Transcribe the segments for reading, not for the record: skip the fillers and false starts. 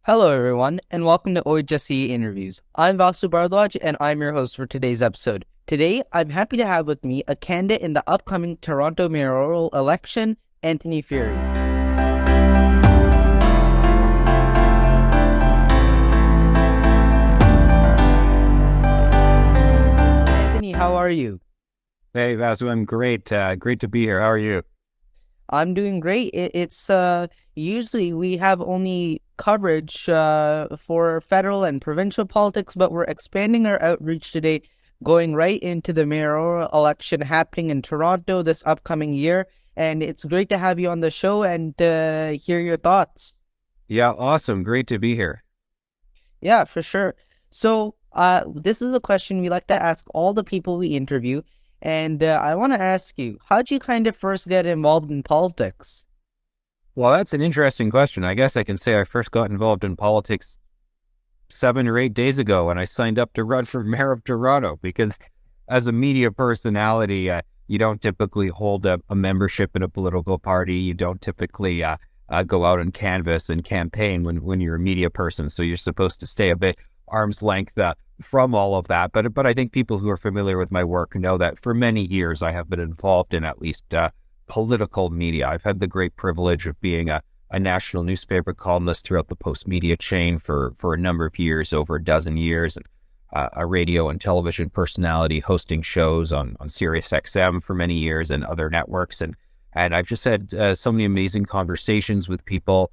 Hello, everyone, and welcome to OHSC Interviews. I'm Vasu Bardwaj, and I'm your host for today's episode. Today, I'm happy to have with me a candidate in the upcoming Toronto mayoral election, Anthony Furey. Anthony, how are you? Hey, Vasu, I'm great. Great to be here. How are you? I'm doing great. It's usually we have only coverage for federal and provincial politics, but we're expanding our outreach today, going right into the mayoral election happening in Toronto this upcoming year. And it's great to have you on the show and hear your thoughts. Yeah, awesome. Great to be here. Yeah, for sure. So, this is a question we like to ask all the people we interview, and I want to ask you, how'd you kind of first get involved in politics? Well, that's an interesting question. I guess I can say I first got involved in politics 7 or 8 days ago when I signed up to run for mayor of Toronto because as a media personality, you don't typically hold a membership in a political party. You don't typically go out and canvass and campaign when you're a media person. So you're supposed to stay a bit arm's length from all of that. But I think people who are familiar with my work know that for many years I have been involved in at least political media. I've had the great privilege of being a national newspaper columnist throughout the Post media chain for a number of years, over a dozen years, and a radio and television personality hosting shows on Sirius XM for many years and other networks. And I've just had so many amazing conversations with people,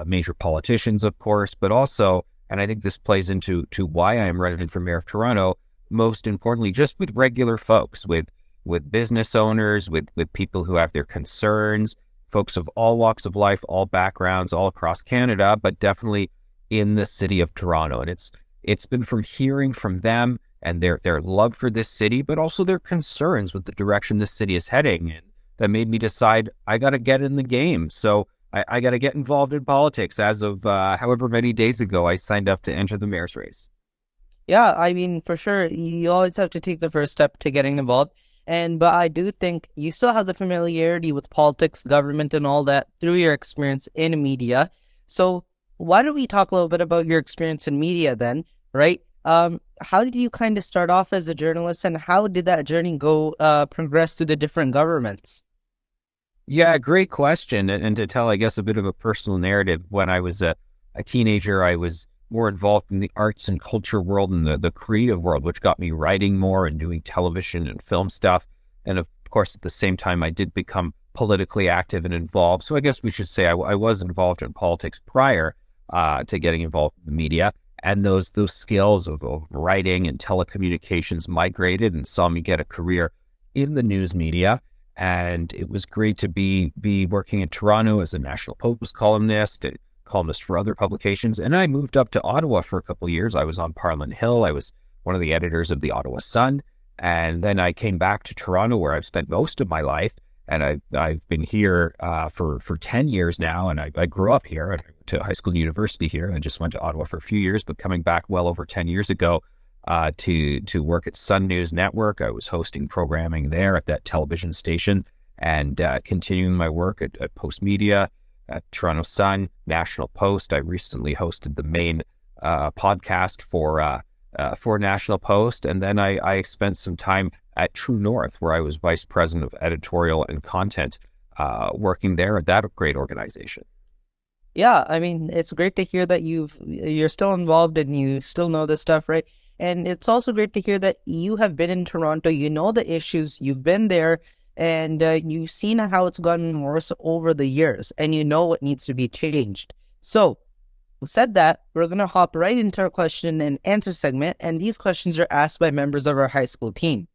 major politicians, of course, but also, and I think this plays into why I am running for mayor of Toronto, most importantly, just with regular folks, with business owners, with people who have their concerns, folks of all walks of life, all backgrounds, all across Canada, but definitely in the city of Toronto. And it's been from hearing from them and their love for this city, but also their concerns with the direction this city is heading in that made me decide I got to get in the game. So I got to get involved in politics. As of however many days ago, I signed up to enter the mayor's race. Yeah, I mean, for sure, you always have to take the first step to getting involved. But I do think you still have the familiarity with politics, government, and all that through your experience in media. So why don't we talk a little bit about your experience in media then, right? How did you kind of start off as a journalist, and how did that journey progress through the different governments? Yeah, great question. And to tell, I guess, a bit of a personal narrative, when I was a teenager, I was more involved in the arts and culture world and the creative world, which got me writing more and doing television and film stuff. And of course, at the same time, I did become politically active and involved. So I guess we should say I was involved in politics prior to getting involved in the media. And those skills of writing and telecommunications migrated and saw me get a career in the news media. And it was great to be working in Toronto as a National Post columnist, a columnist for other publications. And I moved up to Ottawa for a couple of years. I was on Parliament Hill. I was one of the editors of the Ottawa Sun. And then I came back to Toronto, where I've spent most of my life. And I've been here for 10 years now. And I grew up here. I went to high school and university here. I just went to Ottawa for a few years, but coming back well over 10 years ago, to work at Sun News Network. I was hosting programming there at that television station and continuing my work at Post Media, at Toronto Sun, National Post. I recently hosted the main podcast for National Post. And then I spent some time at True North, where I was vice president of editorial and content, working there at that great organization. Yeah, I mean, it's great to hear that you're still involved and you still know this stuff, right? And it's also great to hear that you have been in Toronto, you know the issues, you've been there, and you've seen how it's gotten worse over the years, and you know what needs to be changed. So, said that, we're going to hop right into our question and answer segment, and these questions are asked by members of our high school team.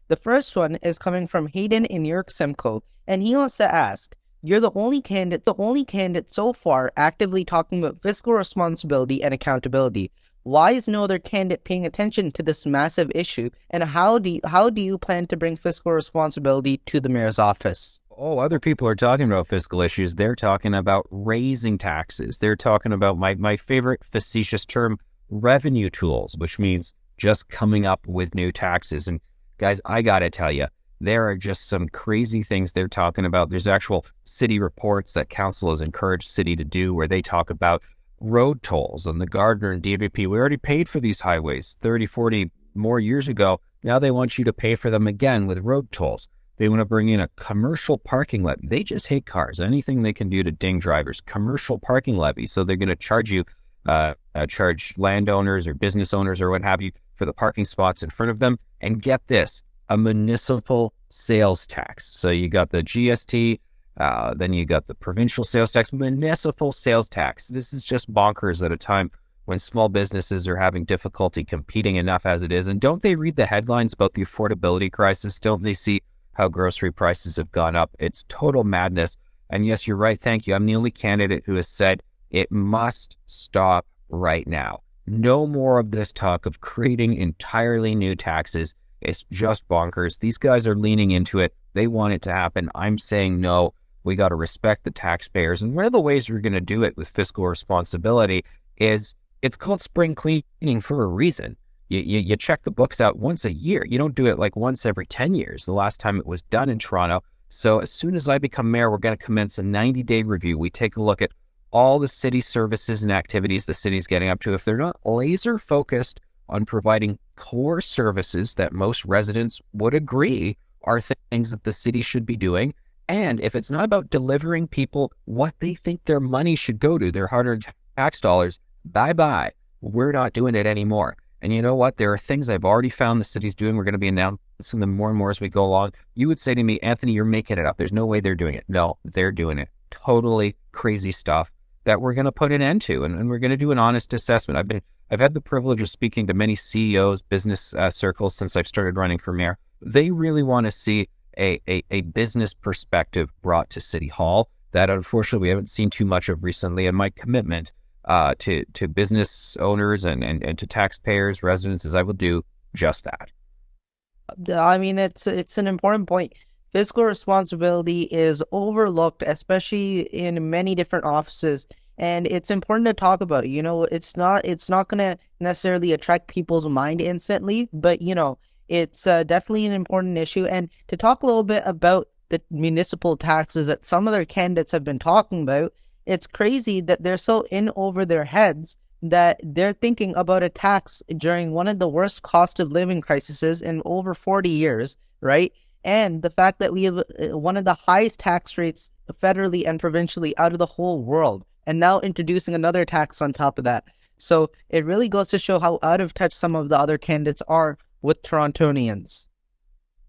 The first one is coming from Hayden in York Simcoe, and he wants to ask, you're the only candidate so far actively talking about fiscal responsibility and accountability. Why is no other candidate paying attention to this massive issue, and how do you plan to bring fiscal responsibility to the mayor's office? Oh, other people are talking about fiscal issues. They're talking about raising taxes. They're talking about my favorite facetious term, revenue tools, which means just coming up with new taxes. And guys, I got to tell you, there are just some crazy things they're talking about. There's actual city reports that council has encouraged city to do where they talk about road tolls on the Gardner and DVP. We already paid for these highways 30, 40 more years ago. Now they want you to pay for them again with road tolls. They want to bring in a commercial parking levy. They just hate cars. Anything they can do to ding drivers. Commercial parking levy. So they're going to charge you, charge landowners or business owners or what have you for the parking spots in front of them. And get this, a municipal sales tax. So you got the GST, then you got the provincial sales tax, municipal sales tax. This is just bonkers at a time when small businesses are having difficulty competing enough as it is. And don't they read the headlines about the affordability crisis? Don't they see how grocery prices have gone up? It's total madness. And yes, you're right. Thank you. I'm the only candidate who has said it must stop right now. No more of this talk of creating entirely new taxes. It's just bonkers. These guys are leaning into it. They want it to happen. I'm saying no. We got to respect the taxpayers. And one of the ways we're going to do it with fiscal responsibility is it's called spring cleaning for a reason. You check the books out once a year. You don't do it like once every 10 years, the last time it was done in Toronto. So as soon as I become mayor, we're going to commence a 90-day review. We take a look at all the city services and activities the city's getting up to. If they're not laser focused on providing core services that most residents would agree are things that the city should be doing, and if it's not about delivering people what they think their money should go to, their hard-earned tax dollars, bye-bye. We're not doing it anymore. And you know what? There are things I've already found the city's doing. We're going to be announcing them more and more as we go along. You would say to me, Anthony, you're making it up. There's no way they're doing it. No, they're doing it. Totally crazy stuff that we're going to put an end to. And we're going to do an honest assessment. I've had the privilege of speaking to many CEOs, business circles since I've started running for mayor. They really want to see a business perspective brought to City Hall that unfortunately we haven't seen too much of recently. And my commitment to business owners and to taxpayers, residents, is I will do just that. I mean, it's an important point. Fiscal responsibility is overlooked, especially in many different offices, and it's important to talk about. It's not going to necessarily attract people's mind instantly, but it's definitely an important issue. And to talk a little bit about the municipal taxes that some other candidates have been talking about, it's crazy that they're so in over their heads that they're thinking about a tax during one of the worst cost of living crises in over 40 years, right? And the fact that we have one of the highest tax rates federally and provincially out of the whole world, and now introducing another tax on top of that. So it really goes to show how out of touch some of the other candidates are with Torontonians.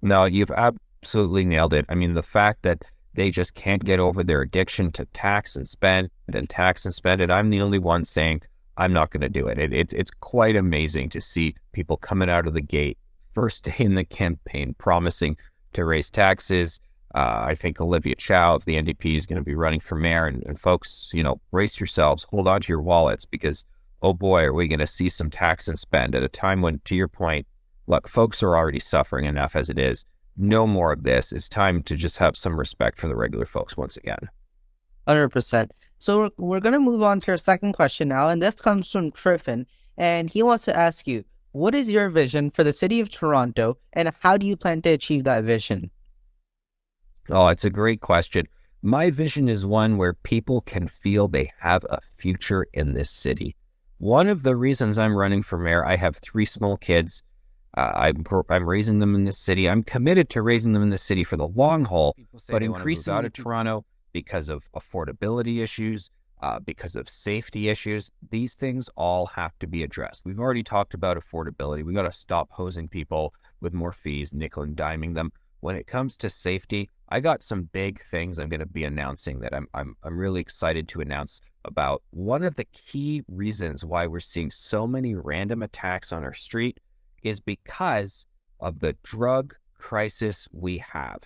No, you've absolutely nailed it. I mean, the fact that they just can't get over their addiction to tax and spend and tax and spend. And I'm the only one saying I'm not going to do it. It's quite amazing to see people coming out of the gate first day in the campaign promising to raise taxes. I think Olivia Chow of the NDP is going to be running for mayor. And folks, brace yourselves, hold on to your wallets, because, oh boy, are we going to see some tax and spend at a time when, to your point, look, folks are already suffering enough as it is. No more of this. It's time to just have some respect for the regular folks once again. 100%. So we're going to move on to our second question now, and this comes from Triffin, and he wants to ask you, what is your vision for the city of Toronto, and how do you plan to achieve that vision? Oh, it's a great question. My vision is one where people can feel they have a future in this city. One of the reasons I'm running for mayor, I have 3 small kids. I'm raising them in this city. I'm committed to raising them in this city for the long haul, but increasingly out of Toronto because of affordability issues, because of safety issues. These things all have to be addressed. We've already talked about affordability. We got to stop hosing people with more fees, nickel and diming them. When it comes to safety, I got some big things I'm going to be announcing that I'm really excited to announce about. One of the key reasons why we're seeing so many random attacks on our street is because of the drug crisis we have.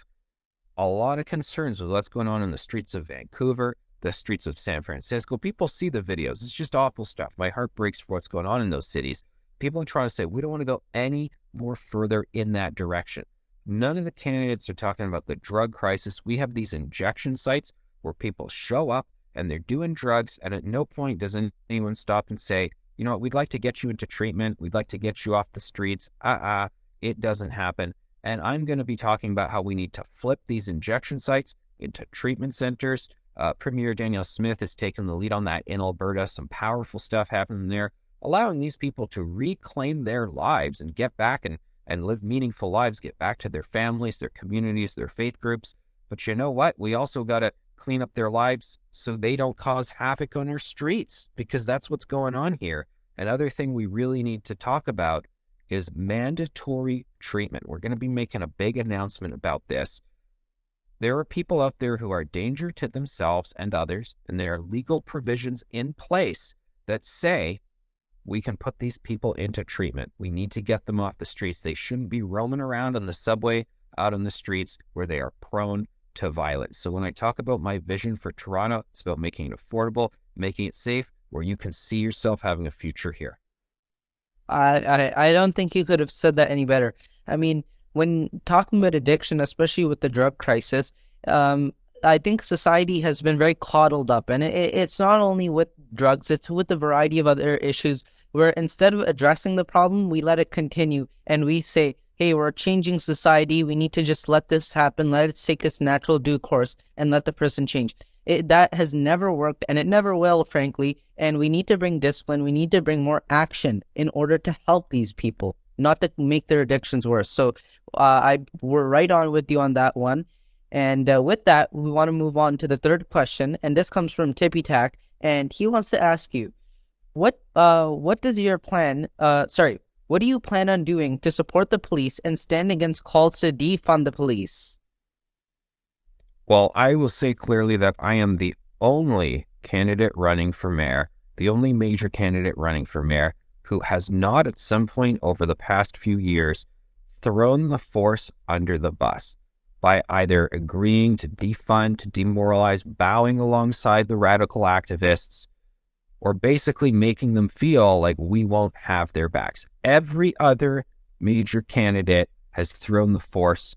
A lot of concerns with what's going on in the streets of Vancouver, the streets of San Francisco. People see the videos. It's just awful stuff. My heart breaks for what's going on in those cities. People are trying to say, we don't want to go any more further in that direction. None of the candidates are talking about the drug crisis. We have these injection sites where people show up and they're doing drugs, and at no point does anyone stop and say, you know what, we'd like to get you into treatment. We'd like to get you off the streets. It doesn't happen. And I'm going to be talking about how we need to flip these injection sites into treatment centers. Premier Danielle Smith has taken the lead on that in Alberta. Some powerful stuff happening there, allowing these people to reclaim their lives and get back and live meaningful lives, get back to their families, their communities, their faith groups. But you know what? We also got to clean up their lives so they don't cause havoc on our streets, because that's what's going on here. Another thing we really need to talk about is mandatory treatment. We're going to be making a big announcement about this. There are people out there who are a danger to themselves and others, and there are legal provisions in place that say we can put these people into treatment. We need to get them off the streets. They shouldn't be roaming around on the subway, out on the streets where they are prone to violence. So when I talk about my vision for Toronto, it's about making it affordable, making it safe, where you can see yourself having a future here. I don't think you could have said that any better. I mean, when talking about addiction, especially with the drug crisis, I think society has been very coddled up, and it's not only with drugs, it's with a variety of other issues where instead of addressing the problem, we let it continue and we say, hey, we're changing society. We need to just let this happen, let it take its natural due course, and let the person change. That has never worked, and it never will, frankly. And we need to bring discipline. We need to bring more action in order to help these people, not to make their addictions worse. So we're right on with you on that one. And with that, we want to move on to the third question. And this comes from Tippy Tack. And he wants to ask you, what does your plan, what do you plan on doing to support the police and stand against calls to defund the police? Well, I will say clearly that I am the only candidate running for mayor, the only major candidate running for mayor who has not at some point over the past few years thrown the force under the bus by either agreeing to defund, to demoralize, bowing alongside the radical activists, or basically making them feel like we won't have their backs. Every other major candidate has thrown the force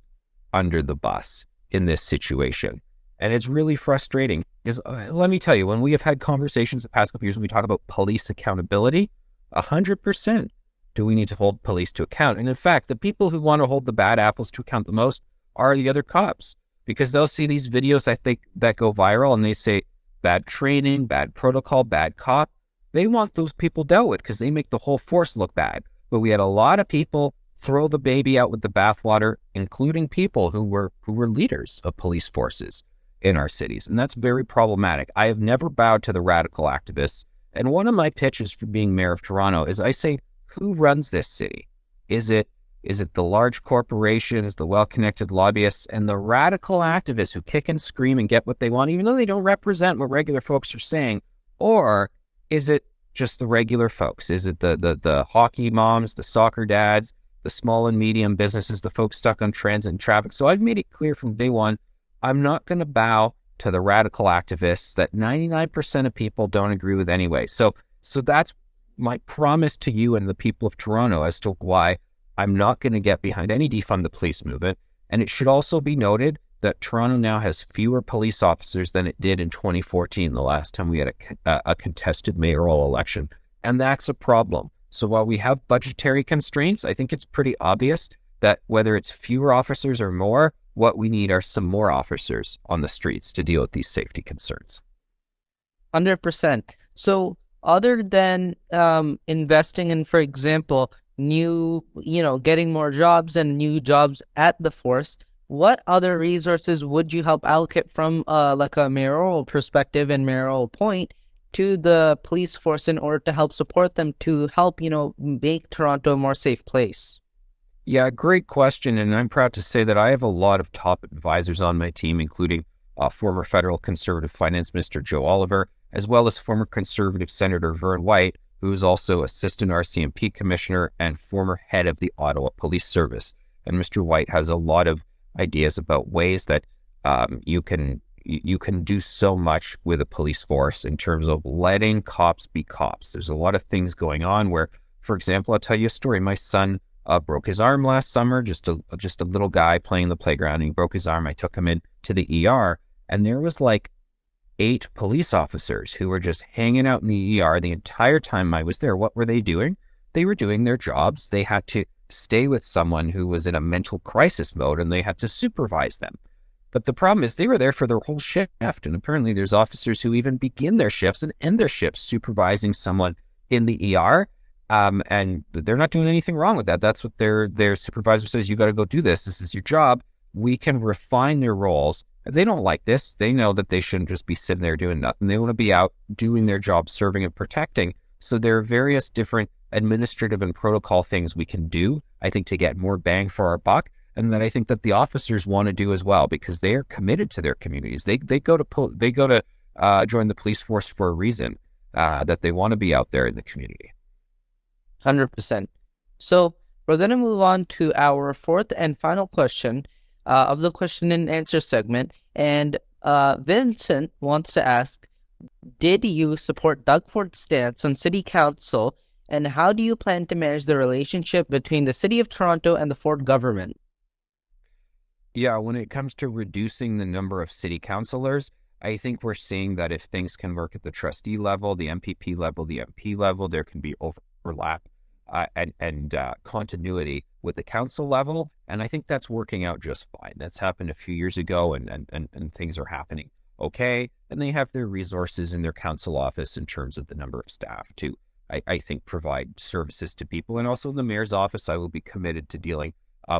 under the bus in this situation. And it's really frustrating because let me tell you, when we have had conversations the past couple of years, when we talk about police accountability, 100% do we need to hold police to account. And in fact, the people who want to hold the bad apples to account the most are the other cops, because they'll see these videos, I think, that go viral and they say bad training, bad protocol, bad cop. They want those people dealt with because they make the whole force look bad. But we had a lot of people throw the baby out with the bathwater, including people who were leaders of police forces in our cities. And that's very problematic. I have never bowed to the radical activists. And one of my pitches for being mayor of Toronto is I say, who runs this city? Is it the large corporations, the well-connected lobbyists, and the radical activists who kick and scream and get what they want, even though they don't represent what regular folks are saying? Or is it just the regular folks? Is it the hockey moms, the soccer dads, the small and medium businesses, the folks stuck on transit and traffic? So I've made it clear from day one, I'm not going to bow to the radical activists that 99% of people don't agree with anyway. So that's my promise to you and the people of Toronto as to why I'm not going to get behind any defund the police movement. And it should also be noted that Toronto now has fewer police officers than it did in 2014, the last time we had a contested mayoral election. And that's a problem. So while we have budgetary constraints, I think it's pretty obvious that whether it's fewer officers or more, what we need are some more officers on the streets to deal with these safety concerns. 100%. So other than investing in, for example, getting more jobs and new jobs at the force, what other resources would you help allocate from like a mayoral perspective and mayoral point to the police force in order to help support them to help, make Toronto a more safe place? Yeah, great question. And I'm proud to say that I have a lot of top advisors on my team, including former federal Conservative Finance Minister Joe Oliver, as well as former Conservative Senator Vern White, who is also Assistant RCMP Commissioner and former head of the Ottawa Police Service. And Mr. White has a lot of ideas about ways that you can do so much with a police force in terms of letting cops be cops. There's a lot of things going on where, for example, I'll tell you a story. My son broke his arm last summer, just a little guy playing in the playground, and he broke his arm. I took him in to the ER, and there was like 8 police officers who were just hanging out in the ER the entire time I was there. What were they doing? They were doing their jobs. They had to stay with someone who was in a mental crisis mode, and they had to supervise them. But the problem is they were there for their whole shift. And apparently there's officers who even begin their shifts and end their shifts supervising someone in the ER. And they're not doing anything wrong with that. That's what their supervisor says. You got to go do this. This is your job. We can refine their roles. They don't like this. They know that they shouldn't just be sitting there doing nothing. They want to be out doing their job, serving and protecting. So there are various different administrative and protocol things we can do, I think, to get more bang for our buck. And that I think that the officers want to do as well, because they are committed to their communities. They go to join the police force for a reason, that they want to be out there in the community. 100%. So we're going to move on to our fourth and final question of the question and answer segment. And Vincent wants to ask, did you support Doug Ford's stance on city council, and how do you plan to manage the relationship between the city of Toronto and the Ford government? Yeah, when it comes to reducing the number of city councilors, I think we're seeing that if things can work at the trustee level, the MPP level, the MP level, there can be overlap and continuity with the council level. And I think that's working out just fine. That's happened a few years ago, and things are happening okay. And they have their resources in their council office in terms of the number of staff to, I think, provide services to people. And also the mayor's office, I will be committed to dealing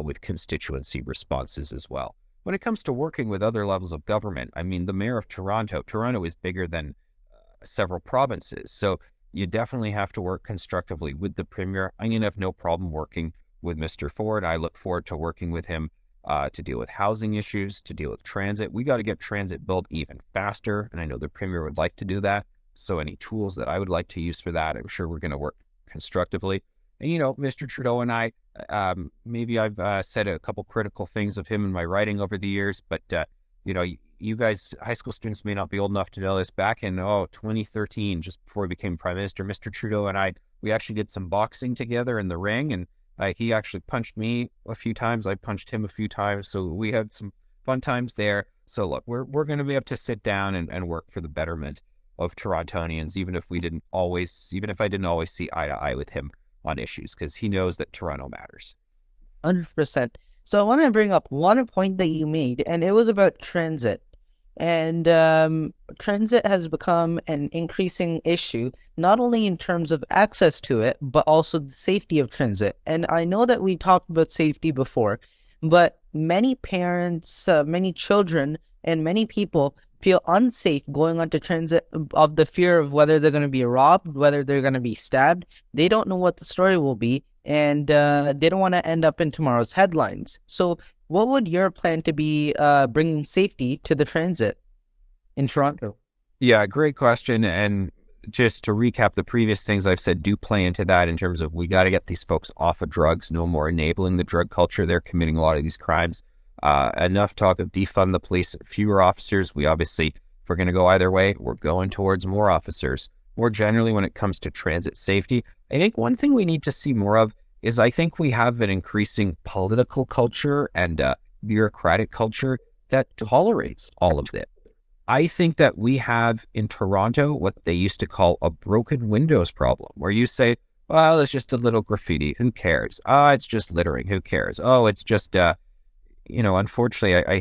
with constituency responses as well. When it comes to working with other levels of government, I mean, the mayor of Toronto is bigger than several provinces. So you definitely have to work constructively with the premier. I'm going to have no problem working with Mr. Ford. I look forward to working with him to deal with housing issues, to deal with transit. We got to get transit built even faster. And I know the premier would like to do that. So any tools that I would like to use for that, I'm sure we're going to work constructively. And, Mr. Trudeau and I, maybe I've said a couple critical things of him in my writing over the years, but, you guys, high school students may not be old enough to know this. Back in 2013, just before he became prime minister, Mr. Trudeau and I, we actually did some boxing together in the ring, and he actually punched me a few times. I punched him a few times. So we had some fun times there. So look, we're going to be able to sit down and work for the betterment of Torontonians, even if I didn't always see eye to eye with him on issues, because he knows that Toronto matters. 100%. So I want to bring up one point that you made, and it was about transit. And transit has become an increasing issue, not only in terms of access to it, but also the safety of transit. And I know that we talked about safety before, but many parents, many children, and many people feel unsafe going onto transit of the fear of whether they're going to be robbed, whether they're going to be stabbed. They don't know what the story will be, and they don't want to end up in tomorrow's headlines. So what would your plan to be bringing safety to the transit in Toronto? Yeah, great question. And just to recap, the previous things I've said do play into that, in terms of we got to get these folks off of drugs, no more enabling the drug culture. They're committing a lot of these crimes. Enough talk of defund the police, fewer officers. We obviously, if we're going to go either way, we're going towards more officers. More generally, when it comes to transit safety, I think one thing we need to see more of is, I think we have an increasing political culture and bureaucratic culture that tolerates all of this. I think that we have in Toronto what they used to call a broken windows problem, where you say, well, it's just a little graffiti. Who cares? Oh, it's just littering. Who cares? Oh, it's just, unfortunately, I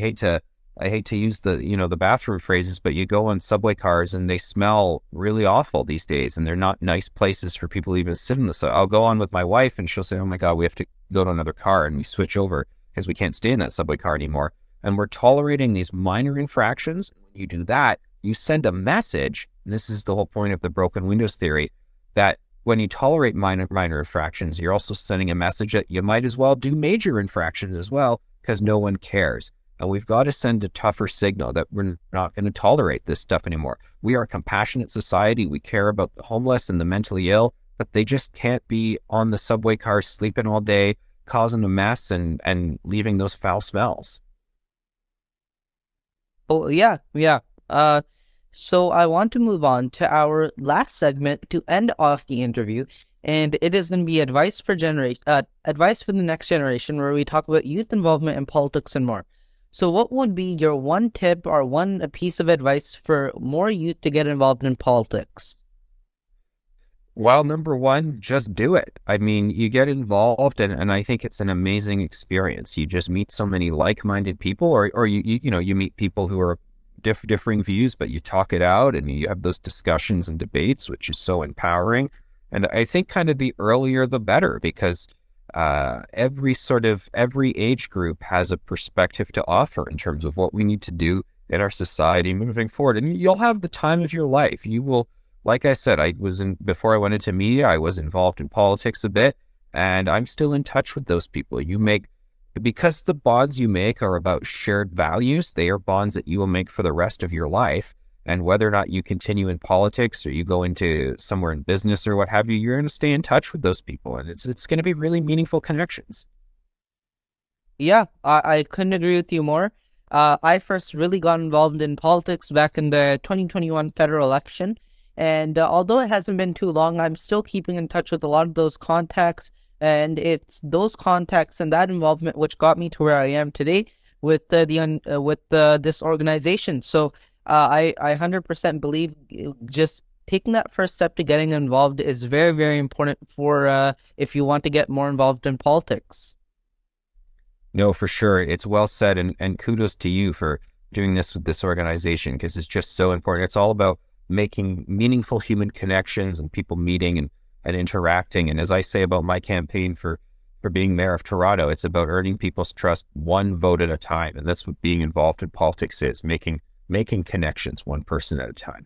hate to use the bathroom phrases, but you go on subway cars and they smell really awful these days, and they're not nice places for people to even sit in the subway. I'll go on with my wife and she'll say, oh my God, we have to go to another car, and we switch over because we can't stay in that subway car anymore. And we're tolerating these minor infractions. When you do that, you send a message, and this is the whole point of the broken windows theory, that when you tolerate minor infractions, you're also sending a message that you might as well do major infractions as well, because no one cares. And we've got to send a tougher signal that we're not going to tolerate this stuff anymore. We are a compassionate society. We care about the homeless and the mentally ill, but they just can't be on the subway cars sleeping all day, causing a mess and leaving those foul smells. Oh, yeah, yeah. So I want to move on to our last segment to end off the interview, and it is going to be advice for advice for the next generation, where we talk about youth involvement in politics and more. So what would be your one tip or one piece of advice for more youth to get involved in politics? Well, number one, just do it. I mean, you get involved, and I think it's an amazing experience. You just meet so many like-minded people, or you meet people who are differing views, but you talk it out and you have those discussions and debates, which is so empowering. And I think kind of the earlier the better, because every age group has a perspective to offer in terms of what we need to do in our society moving forward. And you'll have the time of your life. You will, like I said, before I went into media, I was involved in politics a bit, and I'm still in touch with those people. Because the bonds you make are about shared values, they are bonds that you will make for the rest of your life. And whether or not you continue in politics or you go into somewhere in business or what have you, you're going to stay in touch with those people. And it's going to be really meaningful connections. Yeah, I couldn't agree with you more. I first really got involved in politics back in the 2021 federal election. And although it hasn't been too long, I'm still keeping in touch with a lot of those contacts. And it's those contacts and that involvement which got me to where I am today with this organization. So I 100% believe just taking that first step to getting involved is very, very important for if you want to get more involved in politics. No, for sure. It's well said. And kudos to you for doing this with this organization, because it's just so important. It's all about making meaningful human connections and people meeting and interacting. And as I say about my campaign for being mayor of Toronto, it's about earning people's trust one vote at a time. And that's what being involved in politics is, making connections one person at a time.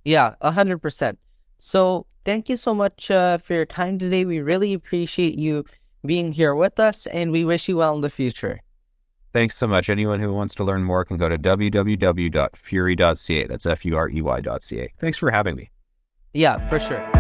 Yeah, 100%. So thank you so much for your time today. We really appreciate you being here with us, and we wish you well in the future. Thanks so much. Anyone who wants to learn more can go to www.furey.ca. That's Furey.ca. Thanks for having me. Yeah, for sure.